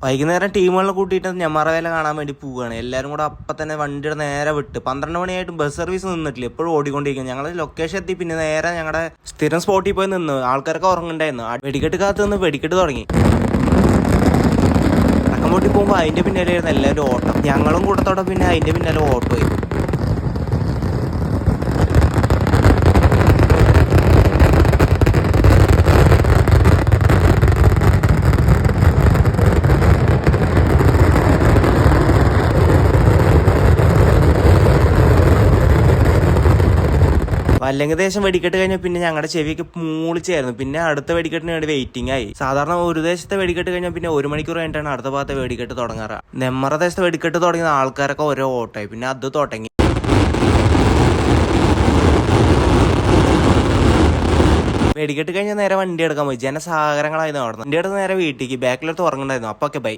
വൈകുന്നേരം ടീമുകളെ കൂട്ടിയിട്ട് ഞമ്മറവേല കാണാൻ വേണ്ടി പോവുകയാണ്. എല്ലാവരും കൂടെ അപ്പം തന്നെ വണ്ടിയുടെ നേരെ വിട്ട് 12 മണിയായിട്ടും ബസ് സർവീസ് നിന്നിട്ടില്ല, എപ്പോഴും ഓടിക്കൊണ്ടിരിക്കുന്നു. ഞങ്ങൾ ലൊക്കേഷൻ എത്തി, പിന്നെ നേരെ ഞങ്ങളുടെ സ്ഥിരം സ്പോട്ടിൽ പോയി നിന്ന്. ആൾക്കാരൊക്കെ ഉറങ്ങുണ്ടായിരുന്നു. വെടിക്കെട്ട് കാത്ത് നിന്ന് വെടിക്കെട്ട് തുടങ്ങി. അടക്കം പൊട്ടി പോകുമ്പോൾ അതിൻ്റെ പിന്നാലെയായിരുന്നു എല്ലാവരും ഓട്ടം. ഞങ്ങളും കൂട്ടത്തോടെ പിന്നെ അതിൻ്റെ പിന്നാലെ ഓട്ടമായി. അല്ലെങ്കിൽ ദേശം വെടിക്കെട്ട് കഴിഞ്ഞാൽ പിന്നെ ഞങ്ങളുടെ ചെവിയൊക്കെ മൂളിച്ചായിരുന്നു. പിന്നെ അടുത്ത വെടിക്കെട്ടിന് വേണ്ടി വെയിറ്റിംഗ് ആയി. സാധാരണ ഒരു ദേശത്തെ വെടിക്കെട്ട് കഴിഞ്ഞാൽ പിന്നെ 1 മണിക്കൂർ കഴിഞ്ഞിട്ടാണ് അടുത്ത ഭാഗത്തെ വെടിക്കെട്ട് തുടങ്ങാറ്. നെമ്മറ ദേശത്തെ വെടിക്കെട്ട് തുടങ്ങിയ ആൾക്കാരൊക്കെ ഓരോ ഓട്ടമായി. പിന്നെ അത് തുടങ്ങി. വെടിക്കെട്ട് കഴിഞ്ഞാൽ നേരെ വണ്ടി എടുക്കാൻ പോയി. ജനസാഗരങ്ങളായിരുന്നു അവിടെ. വണ്ടി എടുത്ത് നേരെ വീട്ടിലേക്ക്. ബാക്കിലെടുത്ത് ഉറങ്ങണ്ടായിരുന്നു. അപ്പൊക്കെ ബൈ.